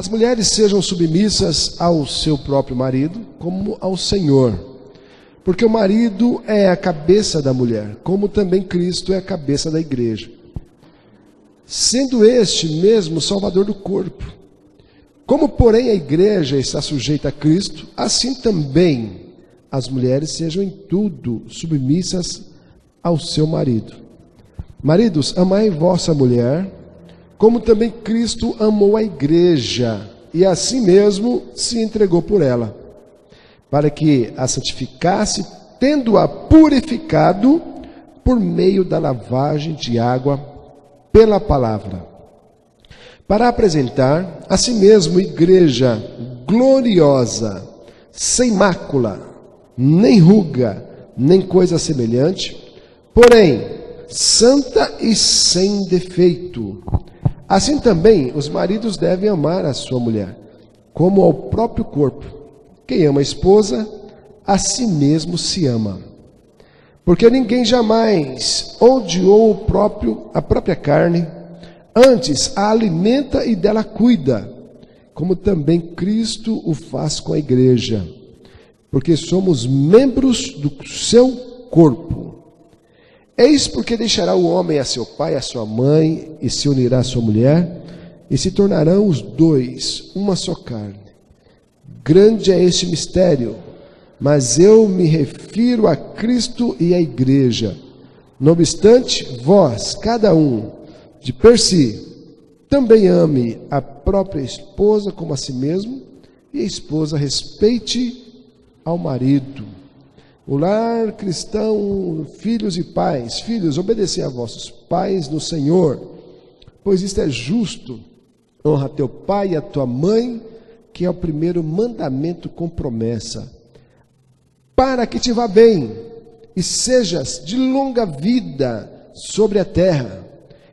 As mulheres sejam submissas ao seu próprio marido, como ao Senhor. Porque o marido é a cabeça da mulher, como também Cristo é a cabeça da igreja, sendo este mesmo o Salvador do corpo. Como, porém, a igreja está sujeita a Cristo, assim também as mulheres sejam em tudo submissas ao seu marido. Maridos, amai vossa mulher, como também Cristo amou a igreja, e assim mesmo se entregou por ela, para que a santificasse, tendo-a purificado por meio da lavagem de água pela palavra, para apresentar a si mesmo igreja gloriosa, sem mácula, nem ruga, nem coisa semelhante, porém santa e sem defeito. Assim também os maridos devem amar a sua mulher, como ao próprio corpo. Quem ama a esposa, a si mesmo se ama. Porque ninguém jamais odiou a própria carne, antes a alimenta e dela cuida, como também Cristo o faz com a igreja, porque somos membros do seu corpo. Eis porque deixará o homem a seu pai e a sua mãe, e se unirá à sua mulher, e se tornarão os dois uma só carne. Grande é este mistério, mas eu me refiro a Cristo e à igreja. Não obstante, vós, cada um, de per si, também ame a própria esposa como a si mesmo, e a esposa respeite ao marido. O lar cristão, filhos e pais, filhos, obedecei a vossos pais no Senhor, pois isto é justo. Honra teu pai e a tua mãe, que é o primeiro mandamento com promessa, para que te vá bem e sejas de longa vida sobre a terra.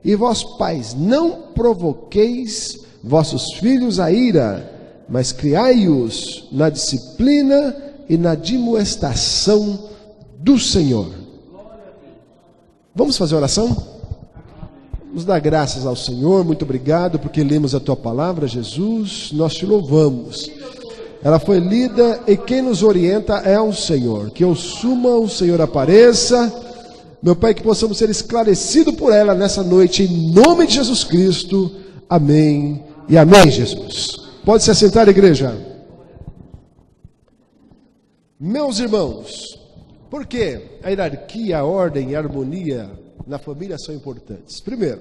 E vós, pais, não provoqueis vossos filhos a ira, mas criai-os na disciplina e na admoestação do Senhor. Vamos fazer oração? Vamos dar graças ao Senhor. Muito obrigado porque lemos a tua palavra, Jesus. Nós te louvamos. Ela foi lida e quem nos orienta é o Senhor. Que eu suma, o Senhor apareça. Meu Pai, que possamos ser esclarecidos por ela nessa noite, em nome de Jesus Cristo. Amém e amém, Jesus. Pode se assentar, igreja. Meus irmãos, por que a hierarquia, a ordem e a harmonia na família são importantes? Primeiro,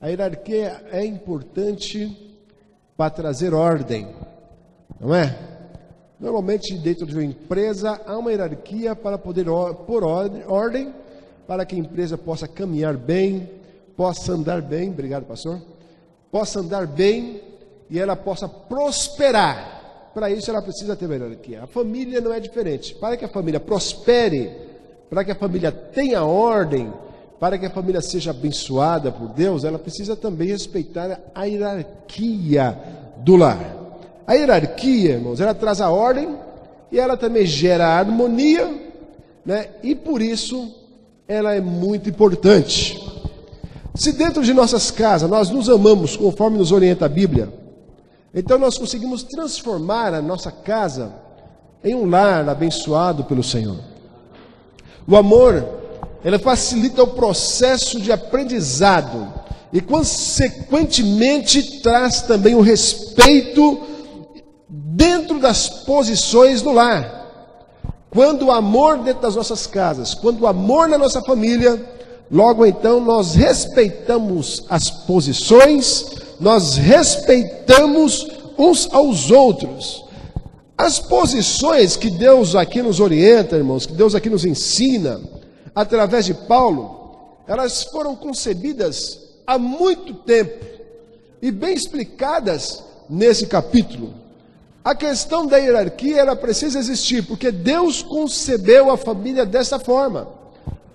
a hierarquia é importante para trazer ordem, não é? Normalmente, dentro de uma empresa, há uma hierarquia para poder pôr ordem, para que a empresa possa caminhar bem, possa andar bem, obrigado, pastor, possa andar bem e ela possa prosperar. Para isso ela precisa ter uma hierarquia. A família não é diferente. Para que a família prospere, para que a família tenha ordem, para que a família seja abençoada por Deus, ela precisa também respeitar a hierarquia do lar. A hierarquia, irmãos, ela traz a ordem e ela também gera a harmonia, né? E por isso ela é muito importante. Se dentro de nossas casas nós nos amamos conforme nos orienta a Bíblia, então nós conseguimos transformar a nossa casa em um lar abençoado pelo Senhor. O amor, ele facilita o processo de aprendizado e consequentemente traz também o respeito dentro das posições do lar. Quando o amor dentro das nossas casas, quando o amor na nossa família, logo então nós respeitamos as posições, nós respeitamos uns aos outros. As posições que Deus aqui nos orienta, irmãos, que Deus aqui nos ensina, através de Paulo, elas foram concebidas há muito tempo e bem explicadas nesse capítulo. A questão da hierarquia, ela precisa existir, porque Deus concebeu a família dessa forma.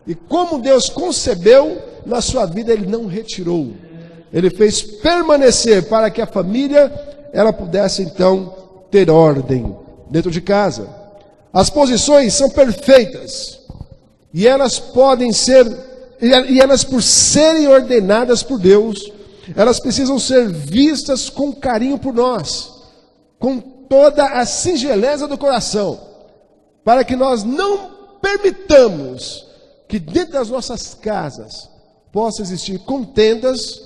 E como Deus concebeu, na sua vida Ele não retirou. Ele fez permanecer para que a família, ela pudesse então ter ordem dentro de casa. As posições são perfeitas. E elas podem ser, e elas por serem ordenadas por Deus, elas precisam ser vistas com carinho por nós, com toda a singeleza do coração, para que nós não permitamos que dentro das nossas casas possa existir contendas,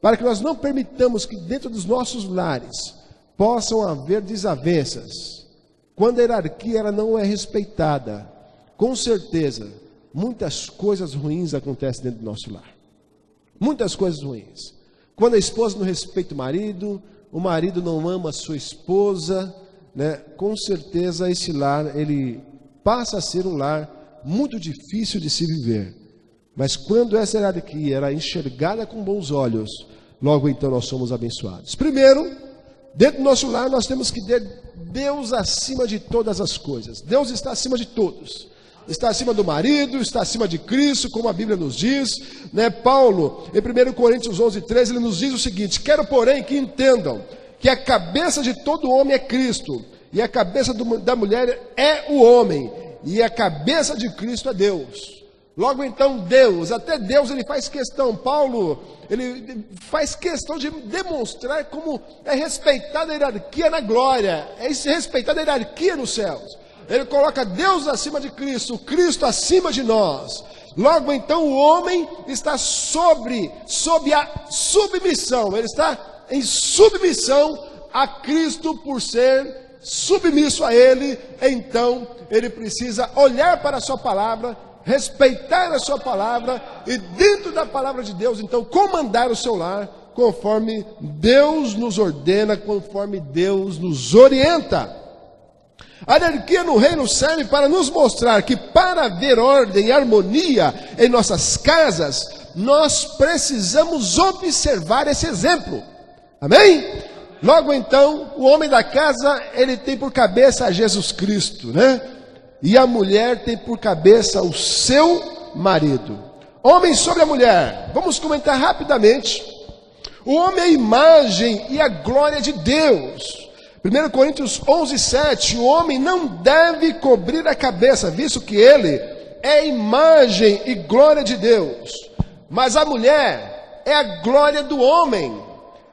para que nós não permitamos que dentro dos nossos lares possam haver desavenças. Quando a hierarquia ela não é respeitada, com certeza, muitas coisas ruins acontecem dentro do nosso lar. Muitas coisas ruins. Quando a esposa não respeita o marido não ama a sua esposa, né? Com certeza esse lar, ele passa a ser um lar muito difícil de se viver. Mas quando essa hierarquia era enxergada com bons olhos, logo então nós somos abençoados. Primeiro, dentro do nosso lar nós temos que ter Deus acima de todas as coisas. Deus está acima de todos. Está acima do marido, está acima de Cristo, como a Bíblia nos diz, né? Paulo, em 1 Coríntios 11:13, ele nos diz o seguinte: quero, porém, que entendam que a cabeça de todo homem é Cristo, e a cabeça da mulher é o homem, e a cabeça de Cristo é Deus. Logo então, Deus, até Deus ele faz questão, Paulo, ele faz questão de demonstrar como é respeitada a hierarquia na glória, é respeitada a hierarquia nos céus. Ele coloca Deus acima de Cristo, Cristo acima de nós. Logo então o homem está sob a submissão, ele está em submissão a Cristo por ser submisso a Ele. Então ele precisa olhar para a sua palavra, respeitar a sua palavra e dentro da palavra de Deus, então comandar o seu lar conforme Deus nos ordena, conforme Deus nos orienta. A hierarquia no reino serve para nos mostrar que para haver ordem e harmonia em nossas casas, nós precisamos observar esse exemplo. Amém? Logo então, o homem da casa, ele tem por cabeça a Jesus Cristo, né? E a mulher tem por cabeça o seu marido. Homem sobre a mulher. Vamos comentar rapidamente. O homem é a imagem e a glória de Deus. 1 Coríntios 11:7, o homem não deve cobrir a cabeça, visto que ele é a imagem e glória de Deus. Mas a mulher é a glória do homem.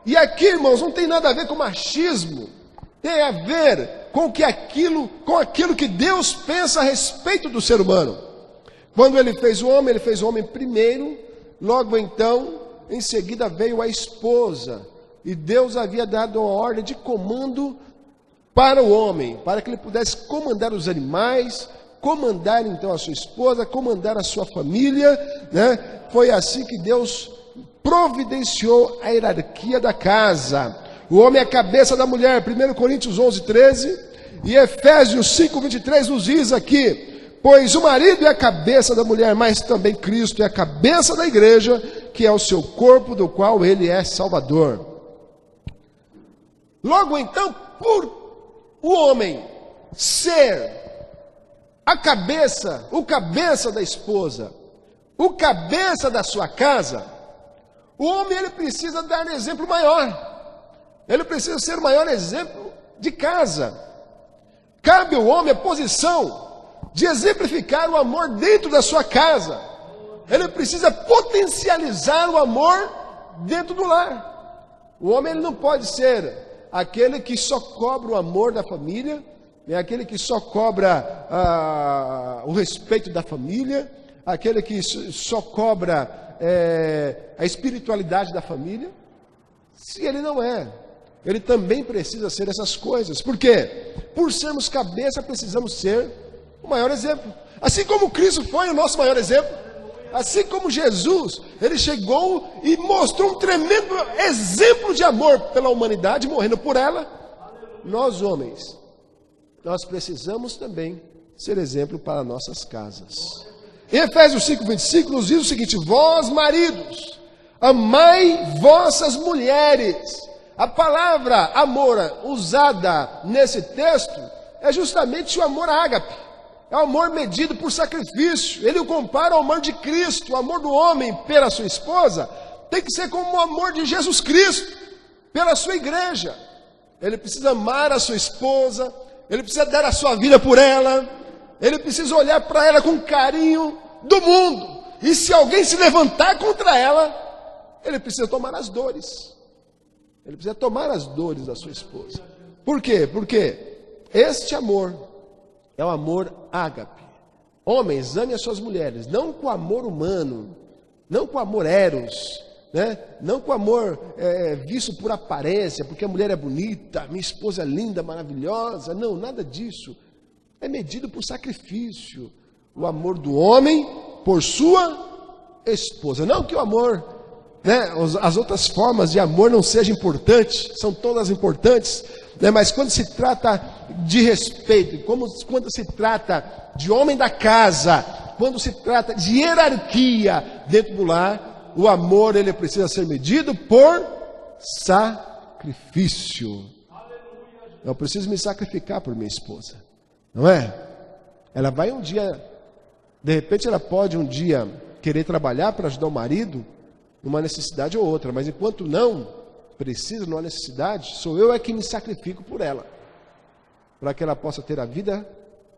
E aqui, irmãos, não tem nada a ver com machismo. Tem a ver com aquilo que Deus pensa a respeito do ser humano. Quando ele fez o homem primeiro, logo então, em seguida veio a esposa. E Deus havia dado uma ordem de comando para o homem, para que ele pudesse comandar os animais, comandar então a sua esposa, comandar a sua família, né? Foi assim que Deus providenciou a hierarquia da casa. O homem é a cabeça da mulher, 1 Coríntios 11:13, e Efésios 5:23 nos diz aqui: pois o marido é a cabeça da mulher, mas também Cristo é a cabeça da igreja, que é o seu corpo, do qual ele é salvador. Logo então, por o homem ser a cabeça, o cabeça da esposa, o cabeça da sua casa, o homem ele precisa dar exemplo maior. Ele precisa ser o maior exemplo de casa. Cabe ao homem a posição de exemplificar o amor dentro da sua casa. Ele precisa potencializar o amor dentro do lar. O homem ele não pode ser aquele que só cobra o amor da família, é aquele que só cobra o respeito da família, aquele que só cobra a espiritualidade da família. Se ele não é, ele também precisa ser essas coisas. Por quê? Por sermos cabeça, precisamos ser o maior exemplo. Assim como Cristo foi o nosso maior exemplo, assim como Jesus, ele chegou e mostrou um tremendo exemplo de amor pela humanidade, morrendo por ela. Nós homens, nós precisamos também ser exemplo para nossas casas. Em Efésios 5:25 nos diz o seguinte: vós maridos, amai vossas mulheres. A palavra amor usada nesse texto é justamente o amor ágape. É o amor medido por sacrifício. Ele o compara ao amor de Cristo. O amor do homem pela sua esposa tem que ser como o amor de Jesus Cristo pela sua igreja. Ele precisa amar a sua esposa, ele precisa dar a sua vida por ela, ele precisa olhar para ela com carinho do mundo. E se alguém se levantar contra ela, ele precisa tomar as dores. Ele precisa tomar as dores da sua esposa. Por quê? Porque este amor é o amor ágape. Homens, ame as suas mulheres, não com amor humano, não com amor eros, né? Não com amor visto por aparência, porque a mulher é bonita, minha esposa é linda, maravilhosa. Não, nada disso. É medido por sacrifício. O amor do homem por sua esposa. Não que o amor, né, as outras formas de amor não sejam importantes, são todas importantes, né, mas quando se trata de respeito, quando se trata de homem da casa, quando se trata de hierarquia dentro do lar, o amor ele precisa ser medido por sacrifício. Eu preciso me sacrificar por minha esposa, não é? Ela vai um dia, de repente ela pode um dia querer trabalhar para ajudar o marido numa necessidade ou outra, mas enquanto não precisa, numa necessidade, sou eu que me sacrifico por ela, para que ela possa ter a vida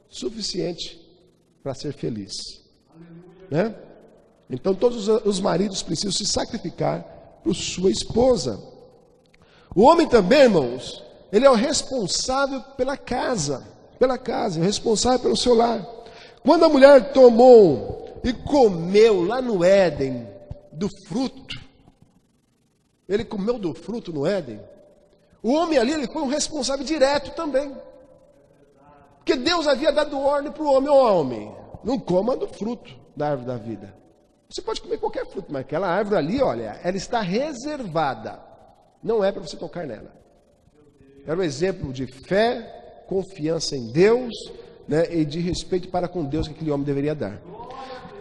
suficiente para ser feliz, né? Então todos os maridos precisam se sacrificar por sua esposa. O homem também, irmãos, ele é o responsável pela casa, é o responsável pelo seu lar. Quando a mulher tomou e comeu lá no Éden do fruto, ele comeu do fruto no Éden, o homem ali ele foi um responsável direto também. Porque Deus havia dado ordem para o homem: ó homem, não coma do fruto da árvore da vida. Você pode comer qualquer fruto, mas aquela árvore ali, olha, ela está reservada. Não é para você tocar nela. Era um exemplo de fé, confiança em Deus, né, e de respeito para com Deus que aquele homem deveria dar.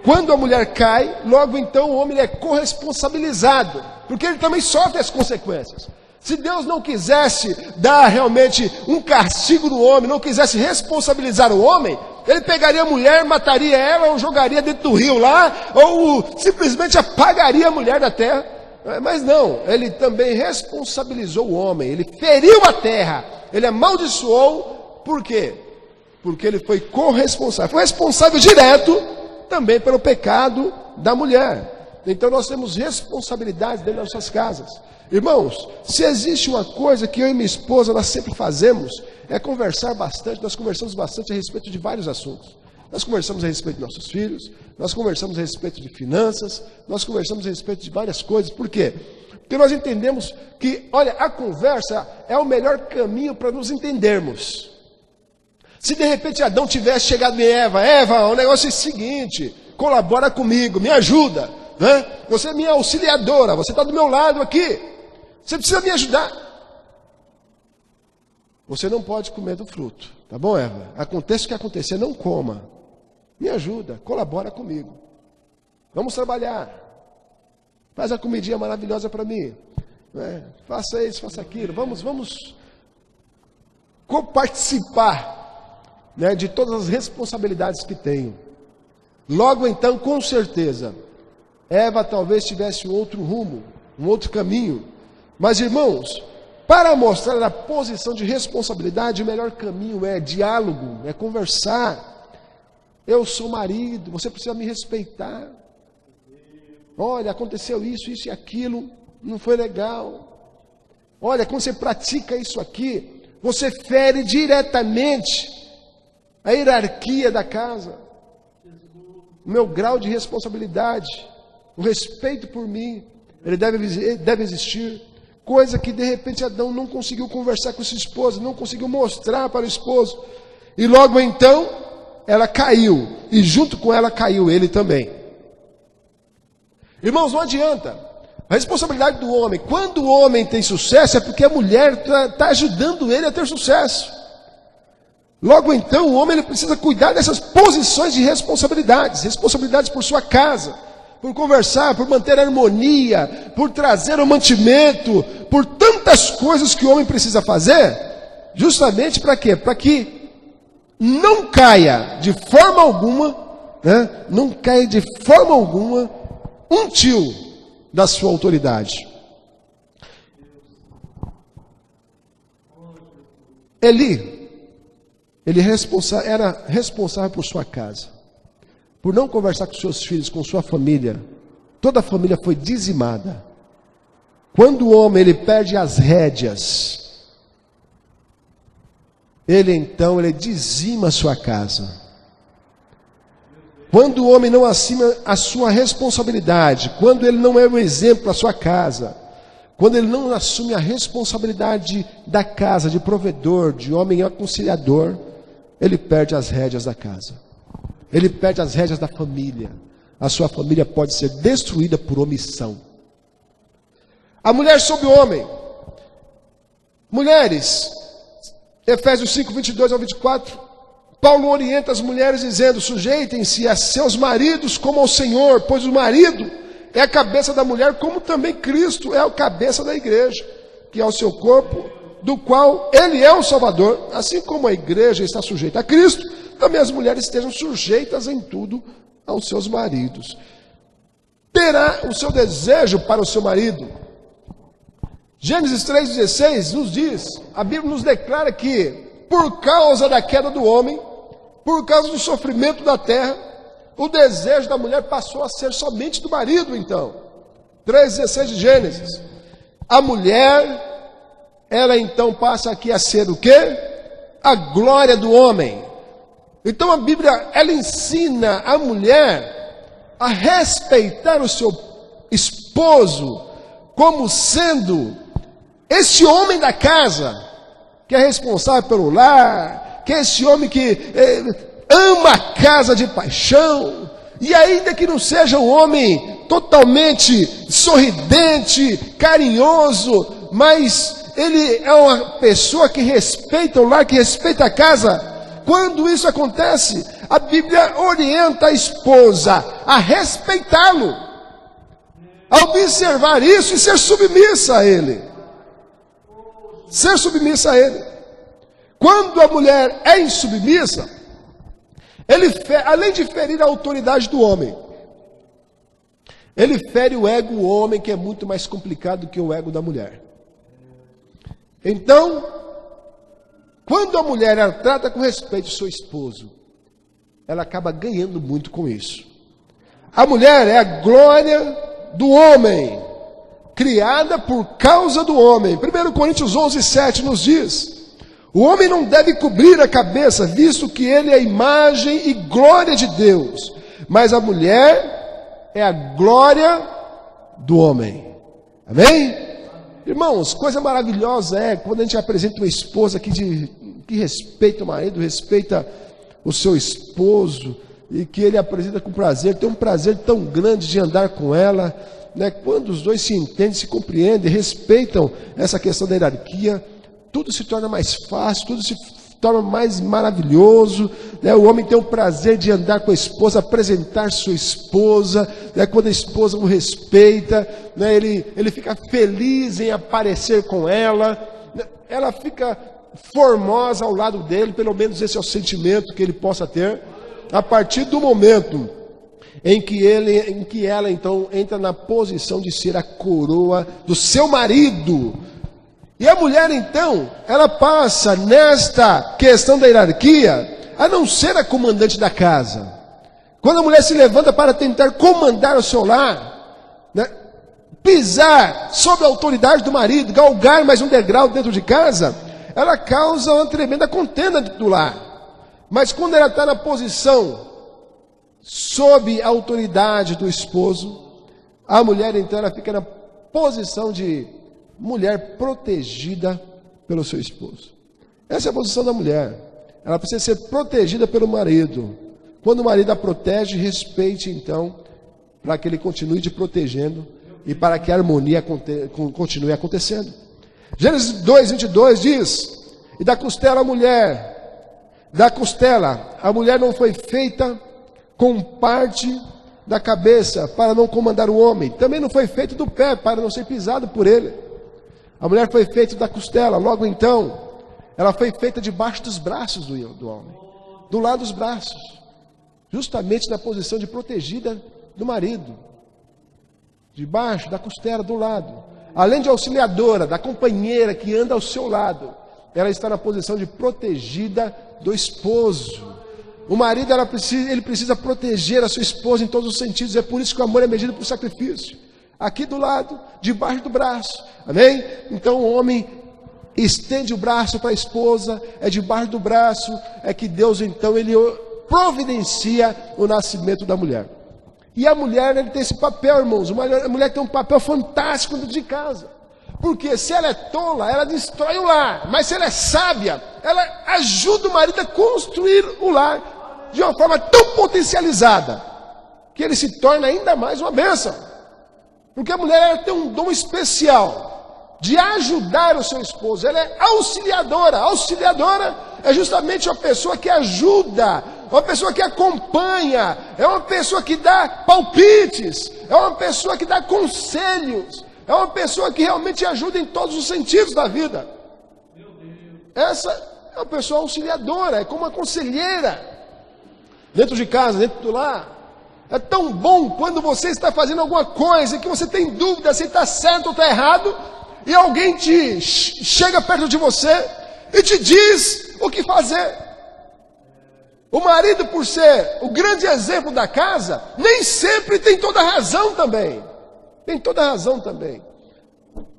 Quando a mulher cai, logo então o homem é corresponsabilizado, porque ele também sofre as consequências. Se Deus não quisesse dar realmente um castigo no homem, não quisesse responsabilizar o homem, ele pegaria a mulher, mataria ela, ou jogaria dentro do rio lá, ou simplesmente apagaria a mulher da terra. Mas não, ele também responsabilizou o homem, ele feriu a terra, ele amaldiçoou. Por quê? Porque ele foi corresponsável, foi responsável direto também pelo pecado da mulher. Então nós temos responsabilidades dentro das nossas casas. Irmãos, se existe uma coisa que eu e minha esposa nós sempre fazemos, é conversar bastante. Nós conversamos bastante a respeito de vários assuntos. Nós conversamos a respeito de nossos filhos, nós conversamos a respeito de finanças, nós conversamos a respeito de várias coisas. Por quê? Porque nós entendemos que, olha, a conversa é o melhor caminho para nos entendermos. Se de repente Adão tivesse chegado em Eva, o negócio é o seguinte: colabora comigo, me ajuda, né? Você é minha auxiliadora, você está do meu lado aqui, você precisa me ajudar. Você não pode comer do fruto, tá bom, Eva? Aconteça o que acontecer, não coma. Me ajuda, colabora comigo. Vamos trabalhar. Faz a comidinha maravilhosa para mim, né? Faça isso, faça aquilo. Vamos participar, né, de todas as responsabilidades que tenho. Logo então, com certeza, Eva talvez tivesse um outro rumo, um outro caminho. Mas, irmãos, para mostrar a posição de responsabilidade, o melhor caminho é diálogo, é conversar. Eu sou marido, você precisa me respeitar. Olha, aconteceu isso e aquilo, não foi legal. Olha, quando você pratica isso aqui, você fere diretamente a hierarquia da casa, o meu grau de responsabilidade, o respeito por mim, ele deve existir. Coisa que de repente Adão não conseguiu conversar com sua esposa, não conseguiu mostrar para o esposo, e logo então ela caiu, e junto com ela caiu ele também. Irmãos, não adianta. A responsabilidade do homem, quando o homem tem sucesso, é porque a mulher está ajudando ele a ter sucesso. Logo então, o homem ele precisa cuidar dessas posições de responsabilidades por sua casa, por conversar, por manter a harmonia, por trazer o mantimento, por tantas coisas que o homem precisa fazer, justamente para quê? Para que não caia de forma alguma, né? Não caia de forma alguma um tio da sua autoridade. Ele era responsável por sua casa, por não conversar com seus filhos, com sua família. Toda a família foi dizimada. Quando o homem ele perde as rédeas, ele dizima a sua casa. Quando o homem não assume a sua responsabilidade, quando ele não é um exemplo para a sua casa, quando ele não assume a responsabilidade da casa, de provedor, de homem aconselhador, ele perde as rédeas da casa. Ele perde as rédeas da família. A sua família pode ser destruída por omissão. A mulher sobre o homem. Mulheres, Efésios 5, 22 ao 24, Paulo orienta as mulheres dizendo: sujeitem-se a seus maridos como ao Senhor, pois o marido é a cabeça da mulher, como também Cristo é a cabeça da igreja, que é o seu corpo, do qual ele é o Salvador. Assim como a igreja está sujeita a Cristo, também as mulheres estejam sujeitas em tudo aos seus maridos. Terá o seu desejo para o seu marido. Gênesis 3,16 nos diz, a Bíblia nos declara que, por causa da queda do homem, por causa do sofrimento da terra, o desejo da mulher passou a ser somente do marido, então. 3,16 de Gênesis. A mulher, ela então passa aqui a ser o quê? A glória do homem. Então a Bíblia, ela ensina a mulher a respeitar o seu esposo como sendo esse homem da casa, que é responsável pelo lar, que é esse homem que ama a casa de paixão, e ainda que não seja um homem totalmente sorridente, carinhoso, mas ele é uma pessoa que respeita o lar, que respeita a casa. Quando isso acontece, a Bíblia orienta a esposa a respeitá-lo, a observar isso e ser submissa a ele. Ser submissa a ele. Quando a mulher é insubmissa, ele, além de ferir a autoridade do homem, ele fere o ego do homem, que é muito mais complicado do que o ego da mulher. Então, quando a mulher ela trata com respeito o seu esposo, ela acaba ganhando muito com isso. A mulher é a glória do homem, criada por causa do homem. 1 Coríntios 11, 7 nos diz: o homem não deve cobrir a cabeça, visto que ele é a imagem e glória de Deus, mas a mulher é a glória do homem. Amém? Irmãos, coisa maravilhosa é quando a gente apresenta uma esposa que respeita o marido, respeita o seu esposo, e que ele apresenta com prazer, tem um prazer tão grande de andar com ela, né? Quando os dois se entendem, se compreendem, respeitam essa questão da hierarquia, tudo se torna mais fácil, tudo se torna mais maravilhoso, né? O homem tem o prazer de andar com a esposa, apresentar sua esposa, né? Quando a esposa o respeita, né? Ele fica feliz em aparecer com ela, né? Ela fica formosa ao lado dele, pelo menos esse é o sentimento que ele possa ter, a partir do momento em que ela então entra na posição de ser a coroa do seu marido. E a mulher então, ela passa nesta questão da hierarquia a não ser a comandante da casa. Quando a mulher se levanta para tentar comandar o seu lar, né, pisar sobre a autoridade do marido, galgar mais um degrau dentro de casa, ela causa uma tremenda contenda dentro do lar. Mas quando ela está na posição sob a autoridade do esposo, a mulher então ela fica na posição de mulher protegida pelo seu esposo. Essa é a posição da mulher. Ela precisa ser protegida pelo marido. Quando o marido a protege, respeite então, para que ele continue te protegendo e para que a harmonia continue acontecendo. Gênesis 2, 22 diz: e da costela a mulher não foi feita com parte da cabeça para não comandar o homem, também não foi feito do pé para não ser pisado por ele. A mulher foi feita da costela, logo então, ela foi feita debaixo dos braços do homem, do lado dos braços, justamente na posição de protegida do marido, debaixo da costela, do lado, além de auxiliadora, da companheira que anda ao seu lado, ela está na posição de protegida do esposo. O marido ele precisa proteger a sua esposa em todos os sentidos, é por isso que o amor é medido por sacrifício. aqui do lado, debaixo do braço, amém? Então o homem estende o braço para a esposa, é debaixo do braço, é que Deus então ele providencia o nascimento da mulher. E a mulher, ele tem esse papel, irmãos, a mulher tem um papel fantástico dentro de casa, porque se ela é tola, ela destrói o lar, mas se ela é sábia, ela ajuda o marido a construir o lar de uma forma tão potencializada, que ele se torna ainda mais uma bênção, porque a mulher ela tem um dom especial de ajudar o seu esposo, ela é auxiliadora. Auxiliadora é justamente uma pessoa que ajuda, uma pessoa que acompanha, é uma pessoa que dá palpites, é uma pessoa que dá conselhos, é uma pessoa que realmente ajuda em todos os sentidos da vida. Essa é uma pessoa auxiliadora, é como uma conselheira, dentro de casa, dentro do lar. É tão bom quando você está fazendo alguma coisa e que você tem dúvida se está certo ou está errado, e alguém te chega perto de você e te diz o que fazer. O marido, por ser o grande exemplo da casa, nem sempre tem toda a razão também. Tem toda a razão também.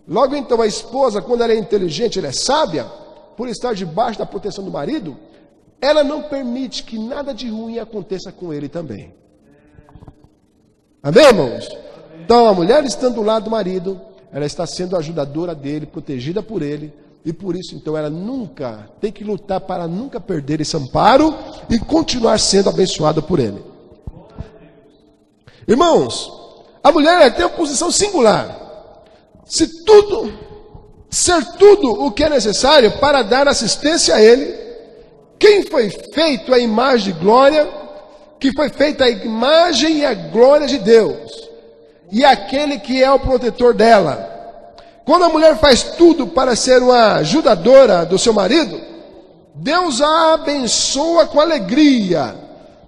Logo então a esposa, quando ela é inteligente, ela é sábia, por estar debaixo da proteção do marido, ela não permite que nada de ruim aconteça com ele também. Amém, irmãos? Então a mulher estando do lado do marido, ela está sendo ajudadora dele, protegida por ele, e por isso então ela nunca tem que lutar para nunca perder esse amparo e continuar sendo abençoada por ele. Irmãos, a mulher tem uma posição singular. Ser tudo o que é necessário para dar assistência a ele, quem foi feito a imagem de glória, que foi feita a imagem e a glória de Deus, e aquele que é o protetor dela. Quando a mulher faz tudo para ser uma ajudadora do seu marido, Deus a abençoa com alegria,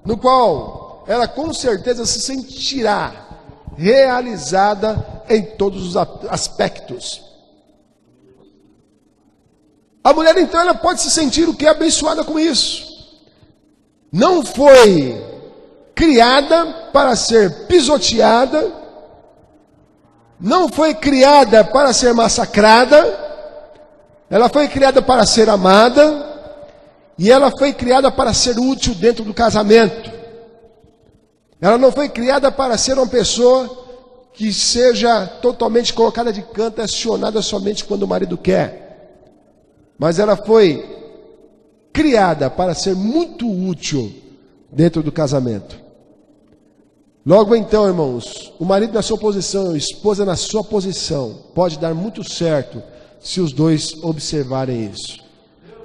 no qual ela com certeza se sentirá realizada em todos os aspectos. A mulher então ela pode se sentir o que é abençoada com isso. Não foi criada para ser pisoteada, não foi criada para ser massacrada, ela foi criada para ser amada, e ela foi criada para ser útil dentro do casamento. Ela não foi criada para ser uma pessoa que seja totalmente colocada de canto, acionada somente quando o marido quer, mas ela foi criada para ser muito útil dentro do casamento. Logo então, irmãos, o marido na sua posição, a esposa na sua posição, pode dar muito certo se os dois observarem isso.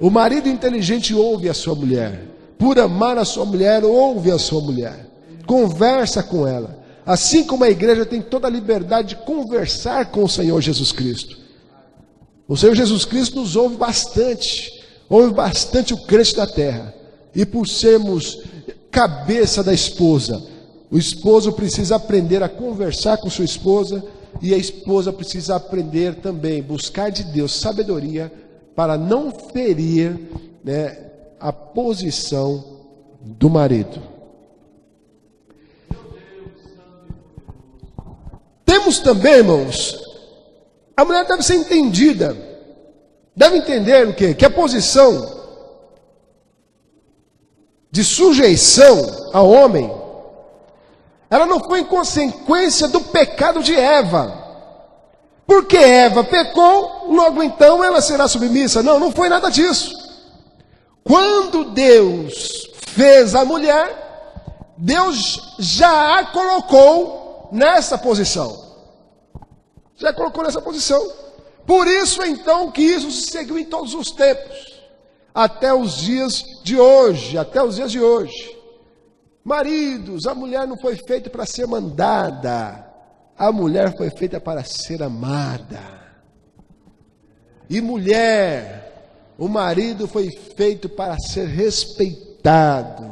O marido inteligente ouve a sua mulher, por amar a sua mulher, ouve a sua mulher, conversa com ela, assim como a igreja tem toda a liberdade de conversar com o Senhor Jesus Cristo. O Senhor Jesus Cristo nos ouve bastante o crente da terra, e por sermos cabeça da esposa, o esposo precisa aprender a conversar com sua esposa, e a esposa precisa aprender também, buscar de Deus sabedoria para não ferir, a posição do marido. Temos também, irmãos, a mulher deve ser entendida, deve entender o quê? Que a posição de sujeição ao homem, ela não foi em consequência do pecado de Eva. Porque Eva pecou, logo então ela será submissa. Não, não foi nada disso. Quando Deus fez a mulher, Deus já a colocou nessa posição. Já colocou nessa posição. Por isso então que isso se seguiu em todos os tempos, até os dias de hoje, Maridos, a mulher não foi feita para ser mandada, a mulher foi feita para ser amada. E mulher, o marido foi feito para ser respeitado.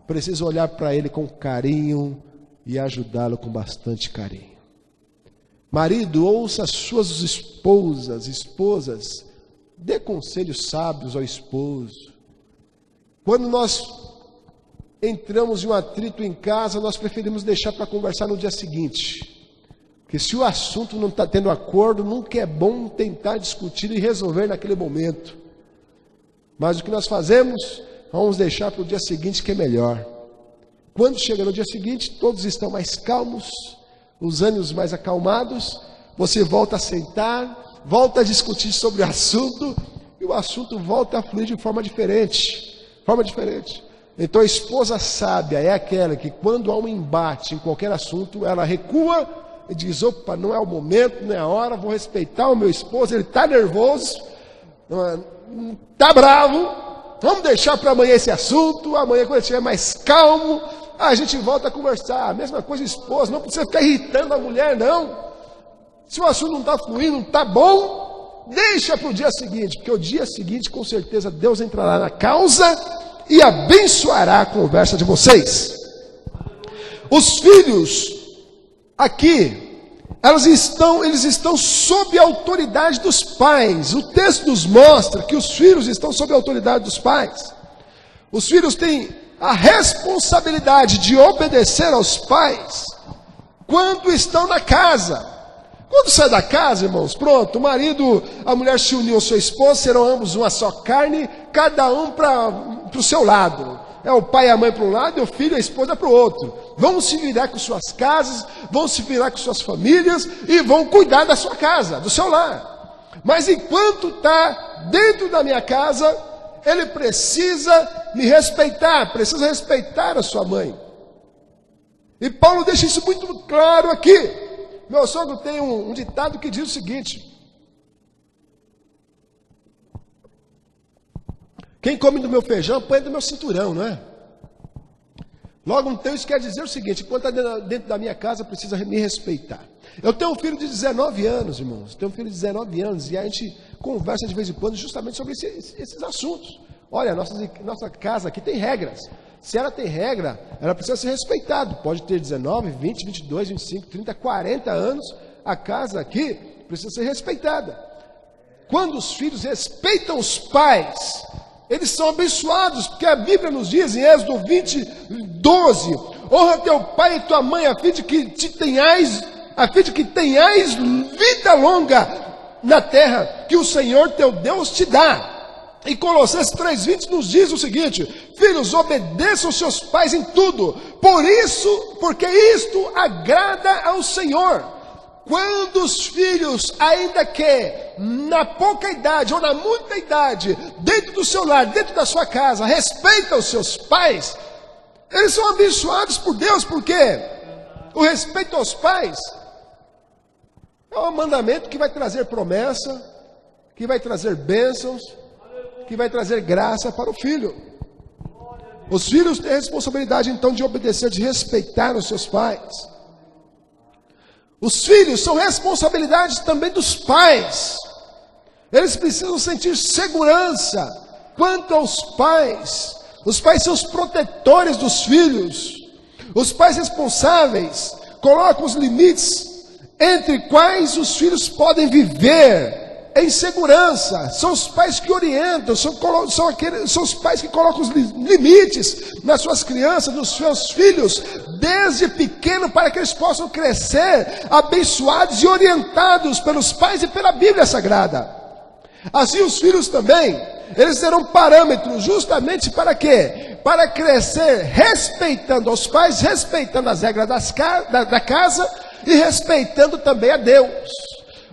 Precisa olhar para ele com carinho e ajudá-lo com bastante carinho. Marido, ouça as suas esposas, dê conselhos sábios ao esposo. Quando nós entramos em um atrito em casa, nós preferimos deixar para conversar no dia seguinte. Porque se o assunto não está tendo acordo, nunca é bom tentar discutir e resolver naquele momento. Mas o que nós fazemos, vamos deixar para o dia seguinte, que é melhor. Quando chega no dia seguinte, todos estão mais calmos, os ânimos mais acalmados, você volta a sentar, volta a discutir sobre o assunto, e o assunto volta a fluir de forma diferente. Então a esposa sábia é aquela que, quando há um embate em qualquer assunto, ela recua e diz: opa, não é o momento, não é a hora, vou respeitar o meu esposo, ele está nervoso, está bravo, vamos deixar para amanhã esse assunto, amanhã quando ele estiver mais calmo, a gente volta a conversar. A mesma coisa, esposa, não precisa ficar irritando a mulher, não. Se o assunto não está fluindo, não está bom, deixa para o dia seguinte, porque o dia seguinte, com certeza, Deus entrará na causa e abençoará a conversa de vocês. Os filhos aqui, eles estão sob a autoridade dos pais. O texto nos mostra que os filhos estão sob a autoridade dos pais. Os filhos têm a responsabilidade de obedecer aos pais quando estão na casa. Quando sai da casa, irmãos, pronto, o marido, a mulher se uniu ao seu esposo, serão ambos uma só carne, cada um para o seu lado. É o pai e a mãe para um lado, e o filho e a esposa para o outro. Vão se virar com suas casas, vão se virar com suas famílias, e vão cuidar da sua casa, do seu lar. Mas enquanto está dentro da minha casa, ele precisa me respeitar, precisa respeitar a sua mãe. E Paulo deixa isso muito claro aqui. Meu sogro tem um ditado que diz o seguinte: quem come do meu feijão, põe do meu cinturão, não é? Logo, então, isso quer dizer o seguinte: enquanto está dentro da minha casa, precisa me respeitar. Eu tenho um filho de 19 anos, irmãos. Tenho um filho de 19 anos e a gente conversa de vez em quando justamente sobre esses assuntos. Olha, nossa casa aqui tem regras. Se ela tem regra, ela precisa ser respeitada. Pode ter 19, 20, 22, 25, 30, 40 anos. A casa aqui precisa ser respeitada. Quando os filhos respeitam os pais, eles são abençoados, porque a Bíblia nos diz em Êxodo 20, 12: honra teu pai e tua mãe, a fim de que tenhais vida longa na terra que o Senhor teu Deus te dá. E Colossenses 3,20 nos diz o seguinte: filhos, obedeçam seus pais em tudo, porque isto agrada ao Senhor. Quando os filhos, ainda que na pouca idade ou na muita idade, dentro do seu lar, dentro da sua casa, respeitam os seus pais, eles são abençoados por Deus, porque o respeito aos pais é um mandamento que vai trazer promessa, que vai trazer bênçãos, que vai trazer graça para o filho. Os filhos têm a responsabilidade então de obedecer, de respeitar os seus pais. Os filhos são responsabilidade também dos pais. Eles precisam sentir segurança quanto aos pais. Os pais são os protetores dos filhos. Os pais responsáveis colocam os limites entre quais os filhos podem viver em segurança. São os pais que orientam, são os pais que colocam os limites nas suas crianças, nos seus filhos, desde pequeno, para que eles possam crescer abençoados e orientados pelos pais e pela Bíblia Sagrada. Assim os filhos também, eles terão parâmetros justamente para quê? Para crescer respeitando aos pais, respeitando as regras da casa e respeitando também a Deus.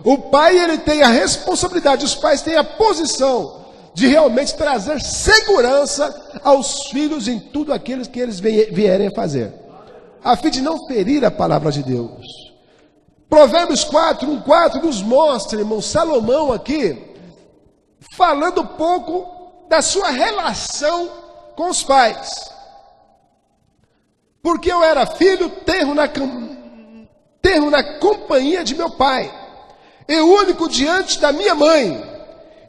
O pai, ele tem a responsabilidade, os pais têm a posição de realmente trazer segurança aos filhos em tudo aquilo que eles vierem a fazer, a fim de não ferir a palavra de Deus. Provérbios 4, 1,4 nos mostra, irmão, Salomão aqui, falando um pouco da sua relação com os pais. Porque eu era filho, tenro na companhia de meu pai, e único diante da minha mãe,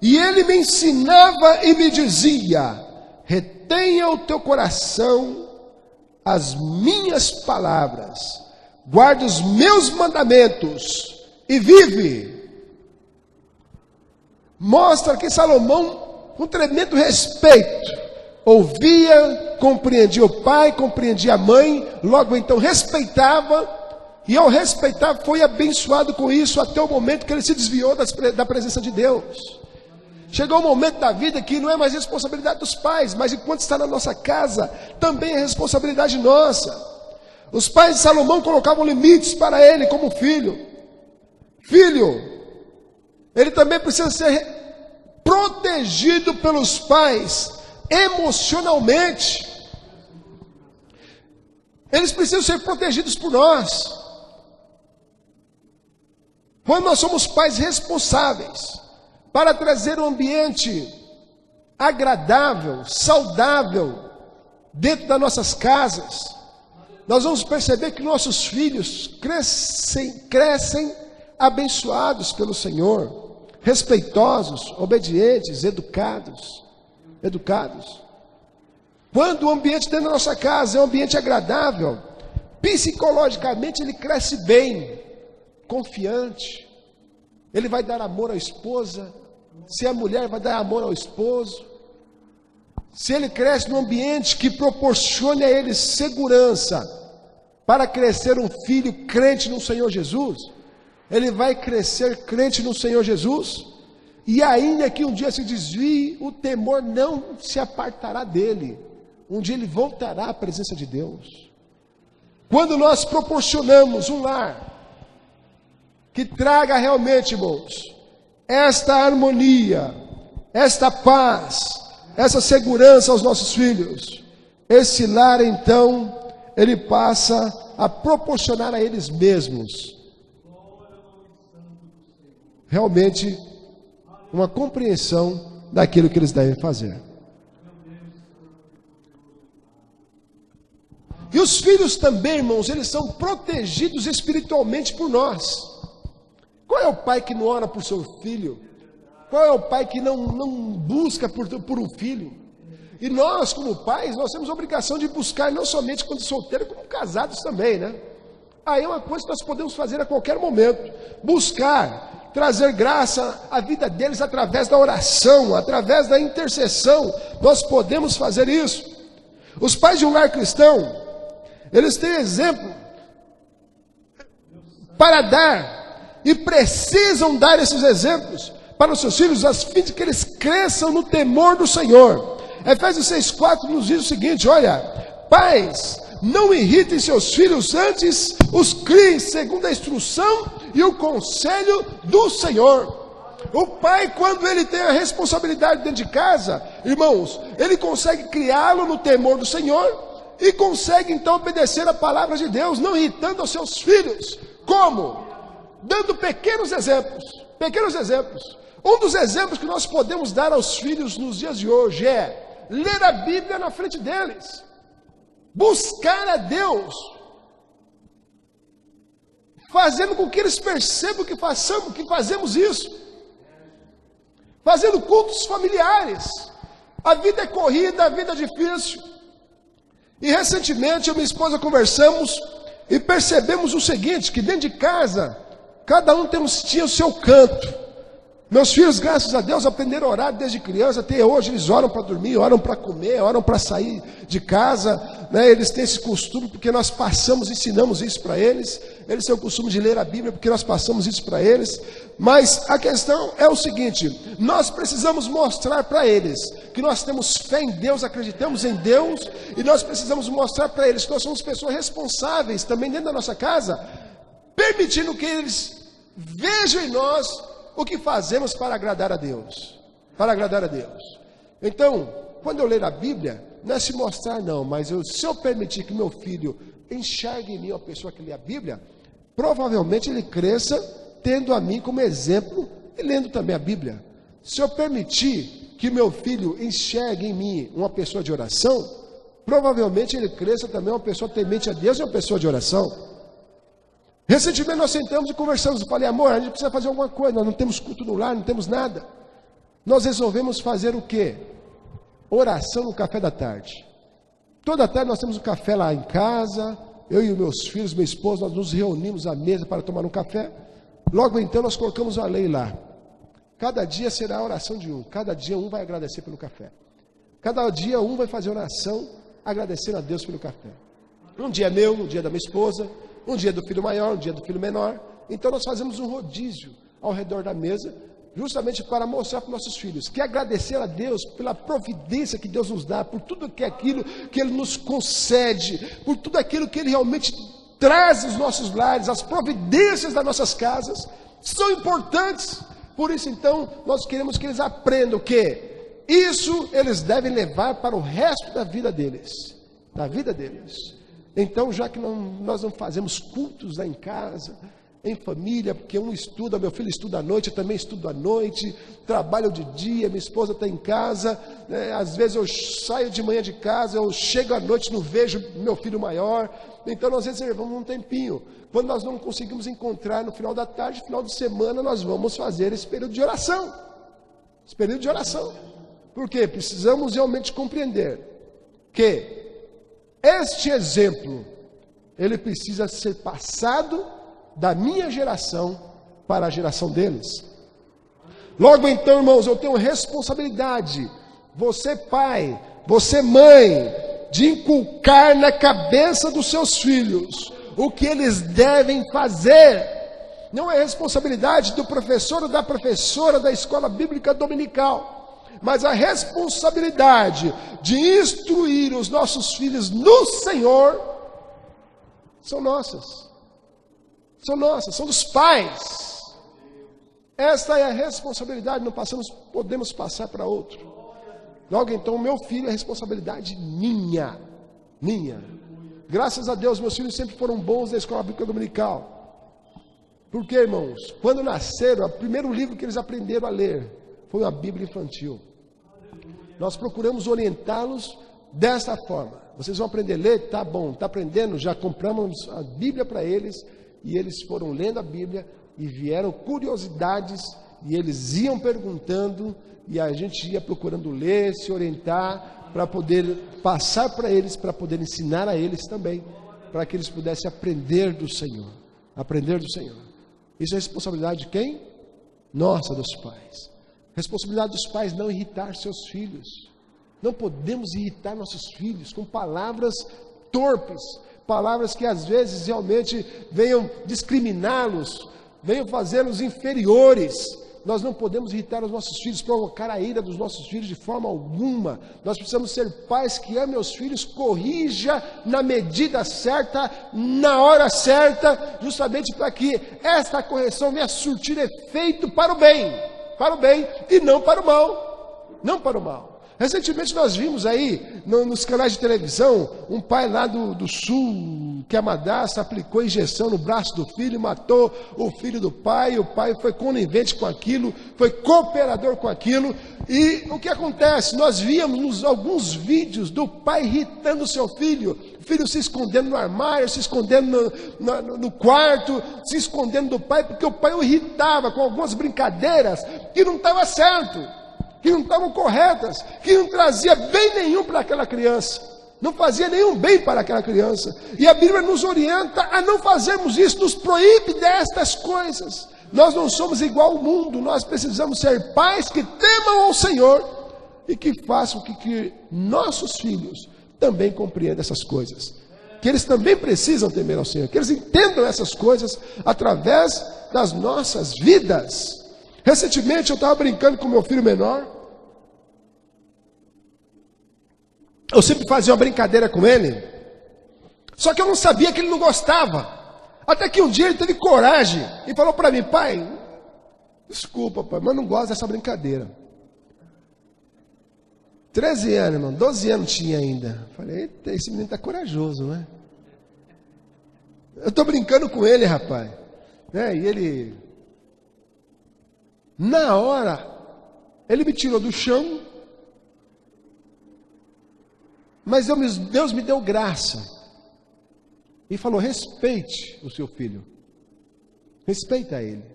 e ele me ensinava e me dizia: retenha o teu coração as minhas palavras, guarda os meus mandamentos e vive. Mostra que Salomão, com tremendo respeito, ouvia, compreendia o pai, compreendia a mãe, logo então respeitava, E ao respeitar, foi abençoado com isso até o momento que ele se desviou da presença de Deus. Chegou um momento da vida que não é mais responsabilidade dos pais, mas enquanto está na nossa casa, também é responsabilidade nossa. Os pais de Salomão colocavam limites para ele como filho. Filho, ele também precisa ser protegido pelos pais emocionalmente. Eles precisam ser protegidos por nós. Quando nós somos pais responsáveis para trazer um ambiente agradável, saudável dentro das nossas casas, nós vamos perceber que nossos filhos crescem abençoados pelo Senhor, respeitosos, obedientes, educados. Quando o ambiente dentro da nossa casa é um ambiente agradável, psicologicamente ele cresce bem, confiante. Ele vai dar amor à esposa, se a mulher vai dar amor ao esposo. Se ele cresce num ambiente que proporcione a ele segurança para crescer um filho crente no Senhor Jesus, ele vai crescer crente no Senhor Jesus, e ainda que um dia se desvie, o temor não se apartará dele. Um dia ele voltará à presença de Deus. Quando nós proporcionamos um lar que traga realmente, irmãos, esta harmonia, esta paz, essa segurança aos nossos filhos, esse lar então, ele passa a proporcionar a eles mesmos realmente uma compreensão daquilo que eles devem fazer. E os filhos também, irmãos, eles são protegidos espiritualmente por nós. Qual é o pai que não ora por seu filho? Qual é o pai que não busca por um filho? E nós, como pais, nós temos a obrigação de buscar, não somente quando solteiros, como casados também, né? Aí é uma coisa que nós podemos fazer a qualquer momento. Buscar, trazer graça à vida deles através da oração, através da intercessão. Nós podemos fazer isso. Os pais de um lar cristão, eles têm exemplo para dar, e precisam dar esses exemplos para os seus filhos, a fim de que eles cresçam no temor do Senhor. Efésios 6,4 nos diz o seguinte: olha, pais, não irritem seus filhos, antes os criem segundo a instrução e o conselho do Senhor. O pai, quando ele tem a responsabilidade dentro de casa, irmãos, ele consegue criá-lo no temor do Senhor e consegue então obedecer a palavra de Deus, não irritando aos seus filhos. Como? Dando pequenos exemplos. Um dos exemplos que nós podemos dar aos filhos nos dias de hoje é ler a Bíblia na frente deles, buscar a Deus, fazendo com que eles percebam que fazemos isso, fazendo cultos familiares. A vida é corrida, a vida é difícil. E recentemente eu e minha esposa conversamos e percebemos o seguinte, que dentro de casa, cada um tinha o seu canto. Meus filhos, graças a Deus, aprenderam a orar desde criança, até hoje eles oram para dormir, oram para comer, oram para sair de casa, né? Eles têm esse costume porque nós ensinamos isso para eles. Eles têm o costume de ler a Bíblia porque nós passamos isso para eles. Mas a questão é o seguinte: nós precisamos mostrar para eles que nós temos fé em Deus, acreditamos em Deus, e nós precisamos mostrar para eles que nós somos pessoas responsáveis também dentro da nossa casa, permitindo que eles vejam em nós o que fazemos para agradar a Deus. Então, quando eu ler a Bíblia, não é se mostrar não, mas se eu permitir que meu filho enxergue em mim uma pessoa que lê a Bíblia, provavelmente ele cresça tendo a mim como exemplo e lendo também a Bíblia. Se eu permitir que meu filho enxergue em mim uma pessoa de oração, provavelmente ele cresça também uma pessoa temente a Deus e uma pessoa de oração. Recentemente nós sentamos e conversamos. Eu falei: amor, a gente precisa fazer alguma coisa. Nós não temos culto no lar, não temos nada. Nós resolvemos fazer o quê? Oração no café da tarde. Toda tarde nós temos um café lá em casa. Eu e os meus filhos, minha esposa, nós nos reunimos à mesa para tomar um café. Logo então nós colocamos uma lei lá. Cada dia será a oração de um. Cada dia um vai agradecer pelo café. Cada dia um vai fazer oração agradecendo a Deus pelo café. Um dia é meu, um dia é da minha esposa. Um dia do filho maior, um dia do filho menor. Então nós fazemos um rodízio ao redor da mesa, justamente para mostrar para os nossos filhos que agradecer a Deus pela providência que Deus nos dá, por tudo que é aquilo que Ele nos concede, por tudo aquilo que Ele realmente traz aos nossos lares, as providências das nossas casas, são importantes. Por isso então, nós queremos que eles aprendam que isso eles devem levar para o resto da vida deles, Então, já que nós não fazemos cultos lá em casa, em família, porque um estuda, meu filho estuda à noite, eu também estudo à noite, trabalho de dia, minha esposa está em casa, né? Às vezes eu saio de manhã de casa, eu chego à noite, não vejo meu filho maior, então nós reservamos um tempinho. Quando nós não conseguimos encontrar no final da tarde, final de semana, nós vamos fazer esse período de oração. Porque precisamos realmente compreender que este exemplo, ele precisa ser passado da minha geração para a geração deles. Logo então, irmãos, eu tenho responsabilidade, você pai, você mãe, de inculcar na cabeça dos seus filhos o que eles devem fazer. Não é responsabilidade do professor ou da professora da escola bíblica dominical, mas a responsabilidade de instruir os nossos filhos no Senhor são nossas. São dos pais. Esta é a responsabilidade, não podemos passar para outro. Logo então, meu filho é responsabilidade minha. Graças a Deus, meus filhos sempre foram bons na escola bíblica dominical. Por quê, irmãos? Quando nasceram, o primeiro livro que eles aprenderam a ler foi a Bíblia infantil. Nós procuramos orientá-los dessa forma. Vocês vão aprender a ler? Tá bom, tá aprendendo? Já compramos a Bíblia para eles. E eles foram lendo a Bíblia e vieram curiosidades e eles iam perguntando e a gente ia procurando ler, se orientar para poder passar para eles, para poder ensinar a eles também, para que eles pudessem aprender do Senhor. Isso é responsabilidade de quem? Nossa, dos pais. Responsabilidade dos pais não irritar seus filhos. Não podemos irritar nossos filhos com palavras torpes, palavras que às vezes realmente venham discriminá-los, venham fazê-los inferiores. Nós não podemos irritar os nossos filhos, provocar a ira dos nossos filhos de forma alguma. Nós precisamos ser pais que amem os filhos, corrija na medida certa, na hora certa, justamente para que esta correção venha surtir efeito para o bem e não para o mal. Recentemente nós vimos aí, nos canais de televisão, um pai lá do sul, que a madrasta aplicou injeção no braço do filho, matou o filho do pai, o pai foi conivente com aquilo, foi cooperador com aquilo, e o que acontece? Nós víamos alguns vídeos do pai irritando o seu filho, o filho se escondendo no armário, se escondendo no quarto, se escondendo do pai, porque o pai o irritava com algumas brincadeiras que não estava certo, que não estavam corretas, que não trazia bem nenhum para aquela criança, não fazia nenhum bem para aquela criança, e a Bíblia nos orienta a não fazermos isso, nos proíbe destas coisas. Nós não somos igual ao mundo, nós precisamos ser pais que temam ao Senhor, e que façam que nossos filhos também compreendam essas coisas, que eles também precisam temer ao Senhor, que eles entendam essas coisas através das nossas vidas. Recentemente eu estava brincando com meu filho menor. Eu sempre fazia uma brincadeira com ele, só que eu não sabia que ele não gostava. Até que um dia ele teve coragem e falou para mim: pai, desculpa pai, mas eu não gosto dessa brincadeira. 13 anos, irmão, 12 anos tinha ainda. Falei: esse menino está corajoso, não é? Eu estou brincando com ele, rapaz, né? E ele, na hora, ele me tirou do chão. Mas Deus me deu graça e falou: respeite o seu filho, respeita ele.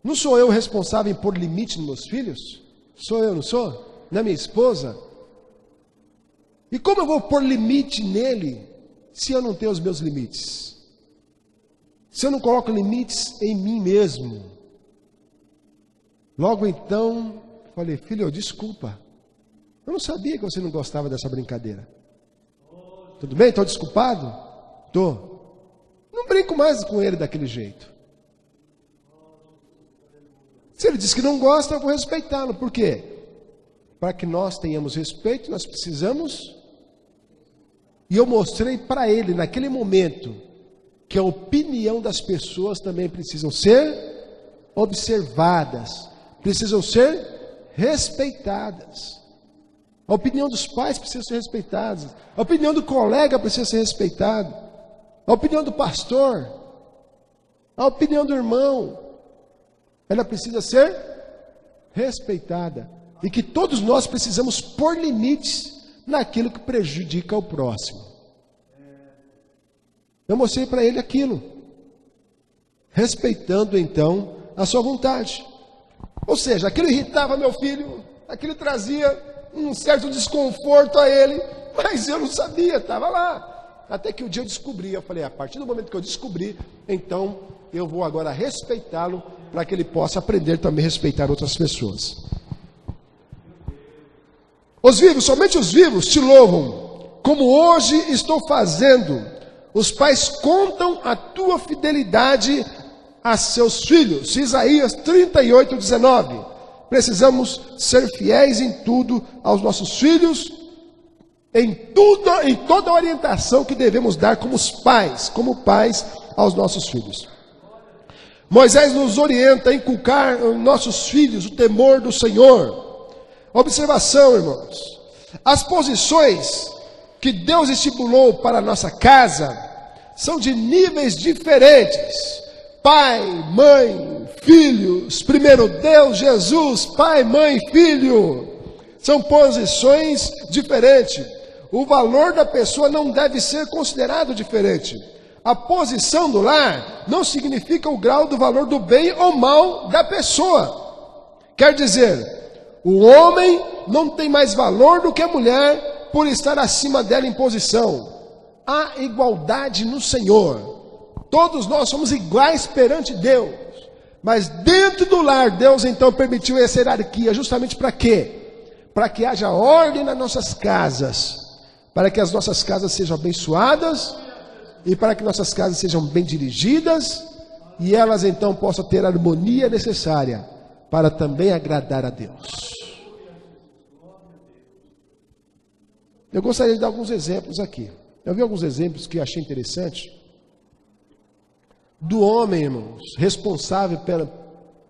Não sou eu responsável em pôr limite nos meus filhos? Sou eu, não sou? Na minha esposa? E como eu vou pôr limite nele se eu não tenho os meus limites? Se eu não coloco limites em mim mesmo? Logo então, falei: filho, desculpa. Eu não sabia que você não gostava dessa brincadeira. Tudo bem? Estou desculpado? Não brinco mais com ele daquele jeito. Se ele diz que não gosta, eu vou respeitá-lo. Por quê? Para que nós tenhamos respeito, nós precisamos. E eu mostrei para ele, naquele momento, que a opinião das pessoas também precisam ser observadas, precisam ser respeitadas. A opinião dos pais precisa ser respeitada, a opinião do colega precisa ser respeitada, a opinião do pastor, a opinião do irmão, ela precisa ser respeitada. E que todos nós precisamos pôr limites naquilo que prejudica o próximo. Eu mostrei para ele aquilo, respeitando então a sua vontade. Ou seja, aquilo irritava meu filho, aquilo trazia um certo desconforto a ele, mas eu não sabia, estava lá. Até que um dia eu descobri, eu falei, a partir do momento que eu descobri, então eu vou agora respeitá-lo, para que ele possa aprender também a respeitar outras pessoas. Os vivos, somente os vivos te louvam, como hoje estou fazendo. Os pais contam a tua fidelidade a seus filhos. Isaías 38:19. Precisamos ser fiéis em tudo aos nossos filhos, em toda a orientação que devemos dar como pais aos nossos filhos. Moisés nos orienta a inculcar aos nossos filhos o temor do Senhor. Observação, irmãos, as posições que Deus estipulou para a nossa casa são de níveis diferentes. Pai, mãe, filhos, primeiro Deus, Jesus, pai, mãe, filho. São posições diferentes. O valor da pessoa não deve ser considerado diferente. A posição do lar não significa o grau do valor do bem ou mal da pessoa. Quer dizer, o homem não tem mais valor do que a mulher por estar acima dela em posição. Há igualdade no Senhor. Todos nós somos iguais perante Deus. Mas dentro do lar, Deus então permitiu essa hierarquia. Justamente para quê? Para que haja ordem nas nossas casas. Para que as nossas casas sejam abençoadas. E para que nossas casas sejam bem dirigidas. E elas então possam ter a harmonia necessária para também agradar a Deus. Eu gostaria de dar alguns exemplos aqui. Eu vi alguns exemplos que achei interessante. Do homem, irmãos, responsável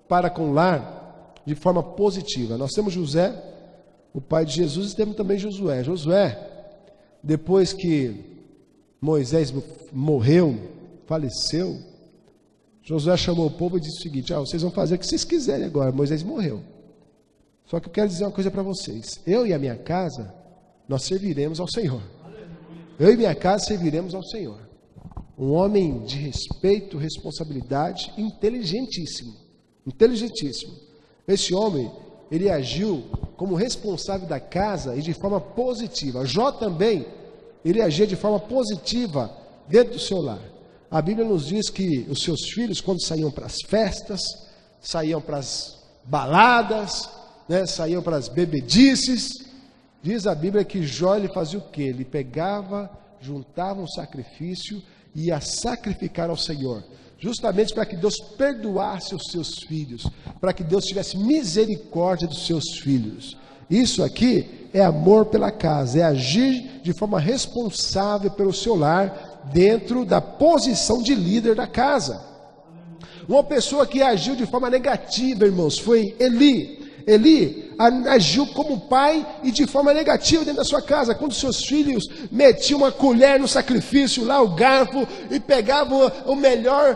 para com o lar de forma positiva. Nós temos José, o pai de Jesus, e temos também Josué. Josué, depois que Moisés morreu, faleceu, Josué chamou o povo e disse o seguinte: vocês vão fazer o que vocês quiserem agora, Moisés morreu. Só que eu quero dizer uma coisa para vocês. Eu e a minha casa, nós serviremos ao Senhor. Eu e minha casa serviremos ao Senhor. Um homem de respeito, responsabilidade, inteligentíssimo. Inteligentíssimo. Esse homem, ele agiu como responsável da casa e de forma positiva. Jó também, ele agia de forma positiva dentro do seu lar. A Bíblia nos diz que os seus filhos, quando saíam para as festas, saíam para as baladas, saíam para as bebedices, diz a Bíblia que Jó, ele fazia o quê? Ele pegava, juntava um sacrifício e ia sacrificar ao Senhor, justamente para que Deus perdoasse os seus filhos, para que Deus tivesse misericórdia dos seus filhos. Isso aqui é amor pela casa, é agir de forma responsável pelo seu lar, dentro da posição de líder da casa. Uma pessoa que agiu de forma negativa, irmãos, foi Eli. Eli agiu como pai e de forma negativa dentro da sua casa. Quando seus filhos metiam uma colher no sacrifício, lá o garfo, e pegavam o melhor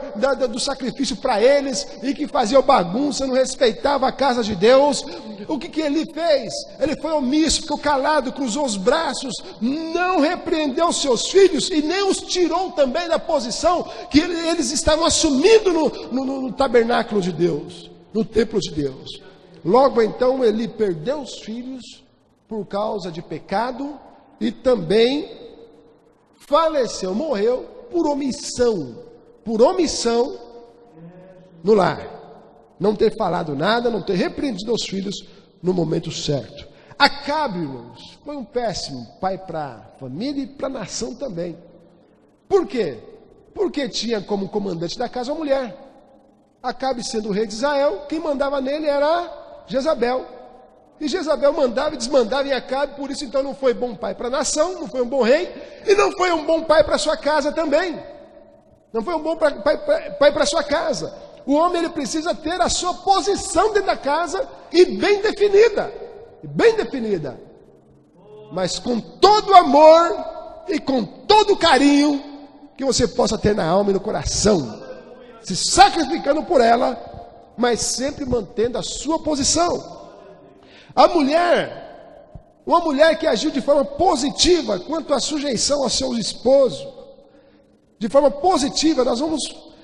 do sacrifício para eles, e que faziam bagunça, não respeitava a casa de Deus, o que Eli fez? Ele foi omisso, ficou calado, cruzou os braços, não repreendeu seus filhos e nem os tirou também da posição que eles estavam assumindo no tabernáculo de Deus, no templo de Deus. Logo então Eli perdeu os filhos por causa de pecado e também faleceu, morreu por omissão no lar. Não ter falado nada, não ter repreendido os filhos no momento certo. Acabe, irmãos, foi um péssimo pai para a família e para a nação também. Por quê? Porque tinha como comandante da casa uma mulher. Acabe sendo o rei de Israel, quem mandava nele era Jezabel. E Jezabel mandava e desmandava em Acabe, por isso então não foi bom pai para a nação, não foi um bom rei, e não foi um bom pai para sua casa também. Não foi um bom pai para sua casa. O homem ele precisa ter a sua posição dentro da casa e bem definida. Mas com todo amor e com todo carinho que você possa ter na alma e no coração, se sacrificando por ela, mas sempre mantendo a sua posição. Uma mulher que agiu de forma positiva quanto à sujeição ao seu esposo, de forma positiva, nós vamos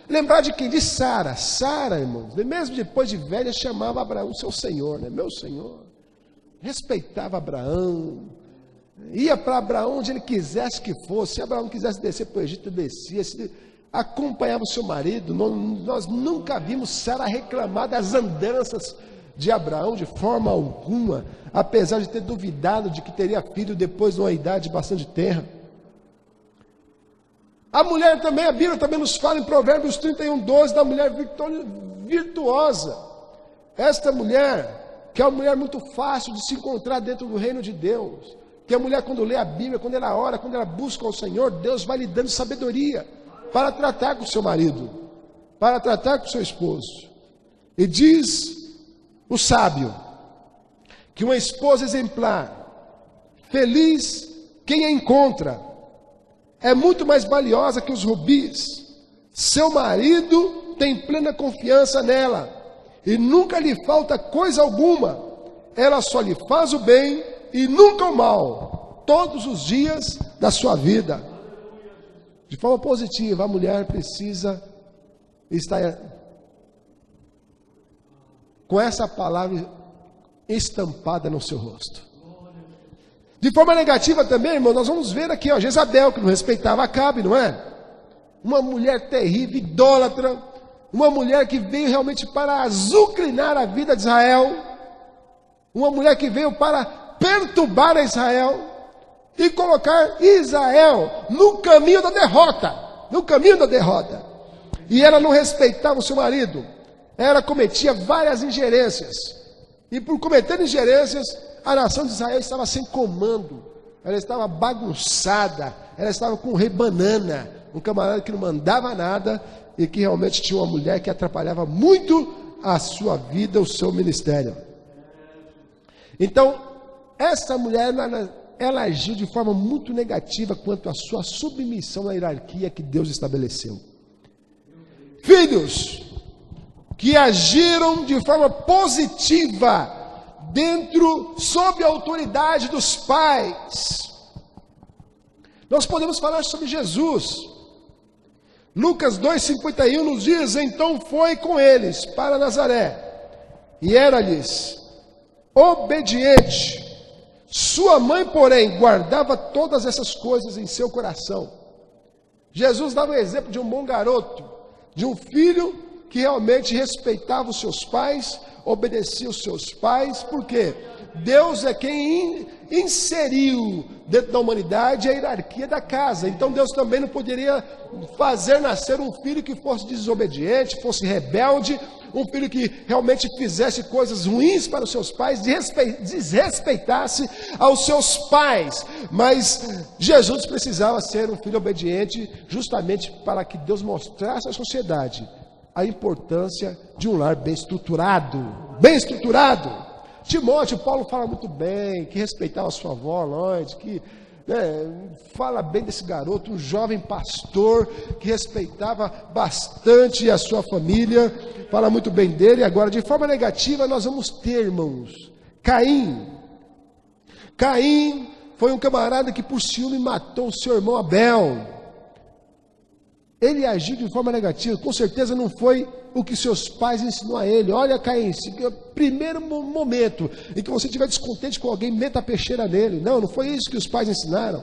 lembrar de quem? De Sara. Sara, irmãos, mesmo depois de velha, chamava Abraão seu senhor, né? Meu senhor. Respeitava Abraão, ia para Abraão onde ele quisesse que fosse. Se Abraão quisesse descer para o Egito, descia. Se acompanhava o seu marido. Nós nunca vimos Sara reclamar das andanças de Abraão de forma alguma, apesar de ter duvidado de que teria filho depois de uma idade bastante tenra. A mulher também, a Bíblia também nos fala em Provérbios 31:12 da mulher virtuosa. Esta mulher, que é uma mulher muito fácil de se encontrar dentro do reino de Deus, que a mulher quando lê a Bíblia, quando ela ora, quando ela busca o Senhor, Deus vai lhe dando sabedoria para tratar com o seu marido, para tratar com o seu esposo. E diz o sábio que uma esposa exemplar, feliz quem a encontra, é muito mais valiosa que os rubis. Seu marido tem plena confiança nela e nunca lhe falta coisa alguma. Ela só lhe faz o bem e nunca o mal, todos os dias da sua vida. De forma positiva, a mulher precisa estar com essa palavra estampada no seu rosto. De forma negativa também, irmão, nós vamos ver aqui, ó, Jezabel, que não respeitava Acabe, não é? Uma mulher terrível, idólatra, uma mulher que veio realmente para azucrinar a vida de Israel, uma mulher que veio para perturbar a Israel e colocar Israel no caminho da derrota, e ela não respeitava o seu marido, ela cometia várias ingerências, e por cometer ingerências, a nação de Israel estava sem comando, ela estava bagunçada, ela estava com o rei Banana, um camarada que não mandava nada e que realmente tinha uma mulher que atrapalhava muito a sua vida, o seu ministério. Então, essa mulher, ela agiu de forma muito negativa quanto à sua submissão à hierarquia que Deus estabeleceu. Filhos que agiram de forma positiva sob a autoridade dos pais. Nós podemos falar sobre Jesus. Lucas 2,51 nos diz: então foi com eles para Nazaré, e era-lhes obediente. Sua mãe, porém, guardava todas essas coisas em seu coração. Jesus dava o exemplo de um bom garoto, de um filho que realmente respeitava os seus pais, obedecia os seus pais, porque Deus é quem inseriu dentro da humanidade a hierarquia da casa. Então Deus também não poderia fazer nascer um filho que fosse desobediente, fosse rebelde, um filho que realmente fizesse coisas ruins para os seus pais, desrespeitasse aos seus pais. Mas Jesus precisava ser um filho obediente, justamente para que Deus mostrasse à sociedade a importância de um lar bem estruturado. Timóteo, Paulo fala muito bem, que respeitava a sua avó, Lloyd, que fala bem desse garoto, um jovem pastor, que respeitava bastante a sua família, fala muito bem dele. Agora, de forma negativa, nós vamos ter, irmãos, Caim foi um camarada que por ciúme matou o seu irmão Abel. Ele agiu de forma negativa, com certeza não foi o que seus pais ensinou a ele. Olha, Caim, primeiro momento em que você estiver descontente com alguém, meta a peixeira nele. Não foi isso que os pais ensinaram.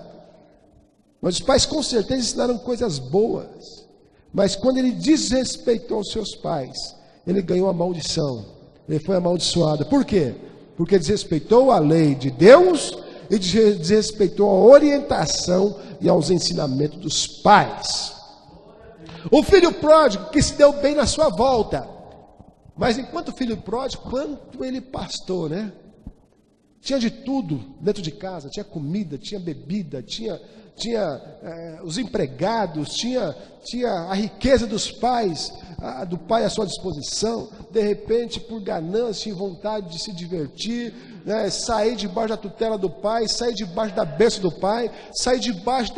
Mas os pais com certeza ensinaram coisas boas. Mas quando ele desrespeitou os seus pais, ele ganhou a maldição. Ele foi amaldiçoado. Por quê? Porque desrespeitou a lei de Deus e desrespeitou a orientação e aos ensinamentos dos pais. O filho pródigo que se deu bem na sua volta, mas enquanto filho pródigo, quanto ele pastou, né? Tinha de tudo dentro de casa, tinha comida, tinha bebida, tinha os empregados, tinha a riqueza dos pais, do pai à sua disposição. De repente, por ganância e vontade de se divertir, né, sair debaixo da tutela do pai, sair debaixo da bênção do pai, sair debaixo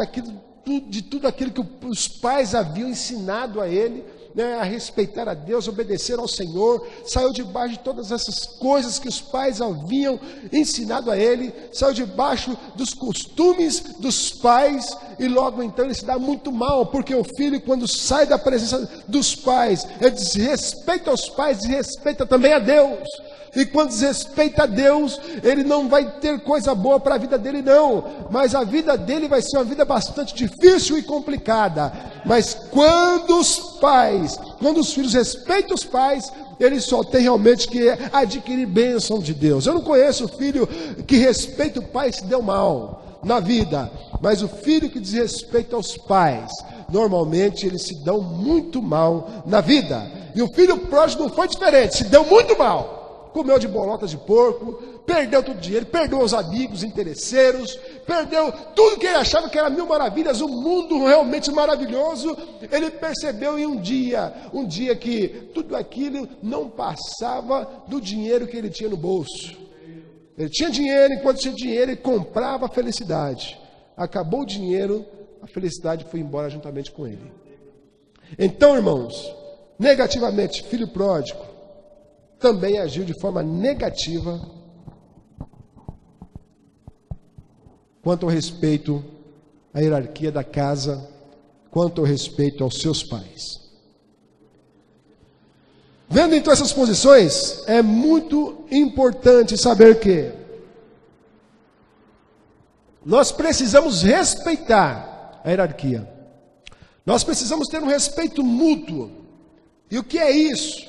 de tudo aquilo que os pais haviam ensinado a ele, né, a respeitar a Deus, obedecer ao Senhor, saiu debaixo de todas essas coisas que os pais haviam ensinado a ele, saiu debaixo dos costumes dos pais, e logo então ele se dá muito mal, porque o filho, quando sai da presença dos pais, ele desrespeita os pais, desrespeita também a Deus. E quando desrespeita a Deus, ele não vai ter coisa boa para a vida dele, não. Mas a vida dele vai ser uma vida bastante difícil e complicada. Mas quando os filhos respeitam os pais, eles só têm realmente que adquirir bênção de Deus. Eu não conheço filho que respeita o pai e se deu mal na vida. Mas o filho que desrespeita os pais, normalmente eles se dão muito mal na vida. E o filho pródigo não foi diferente, se deu muito mal. Comeu de bolotas de porco, perdeu todo o dinheiro, perdeu os amigos interesseiros, perdeu tudo que ele achava que era mil maravilhas, um mundo realmente maravilhoso. Ele percebeu em um dia que tudo aquilo não passava do dinheiro que ele tinha no bolso. Ele tinha dinheiro, enquanto tinha dinheiro, ele comprava a felicidade. Acabou o dinheiro, a felicidade foi embora juntamente com ele. Então, irmãos, negativamente, filho pródigo também agiu de forma negativa quanto ao respeito à hierarquia da casa, quanto ao respeito aos seus pais. Vendo então essas posições, é muito importante saber que nós precisamos respeitar a hierarquia. Nós precisamos ter um respeito mútuo. E o que é isso?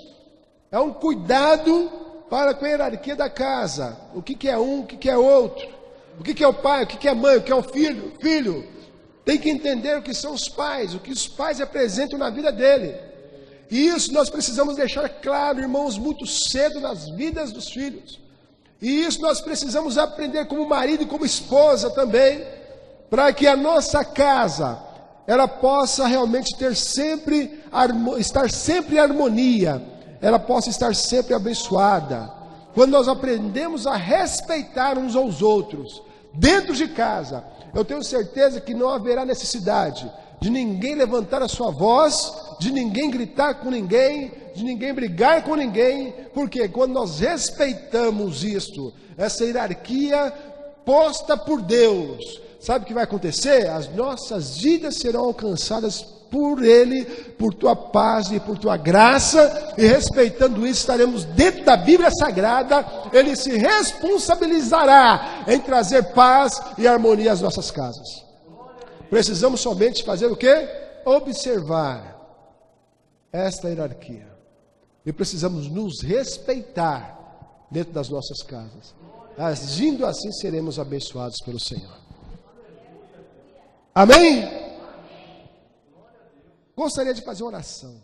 É um cuidado para com a hierarquia da casa. O que é um, o que é outro. O que é o pai, o que é a mãe, o que é o filho. Filho tem que entender o que são os pais, o que os pais representam na vida dele. E isso nós precisamos deixar claro, irmãos, muito cedo nas vidas dos filhos. E isso nós precisamos aprender como marido e como esposa também, para que a nossa casa, ela possa realmente estar sempre em harmonia, ela possa estar sempre abençoada. Quando nós aprendemos a respeitar uns aos outros, dentro de casa, eu tenho certeza que não haverá necessidade de ninguém levantar a sua voz, de ninguém gritar com ninguém, de ninguém brigar com ninguém, porque quando nós respeitamos isto, essa hierarquia posta por Deus, sabe o que vai acontecer? As nossas vidas serão alcançadas por Ele, por tua paz e por tua graça, e respeitando isso, estaremos dentro da Bíblia Sagrada. Ele se responsabilizará em trazer paz e harmonia às nossas casas. Precisamos somente fazer o quê? Observar esta hierarquia. E precisamos nos respeitar dentro das nossas casas. Agindo assim, seremos abençoados pelo Senhor. Amém? Gostaria de fazer uma oração.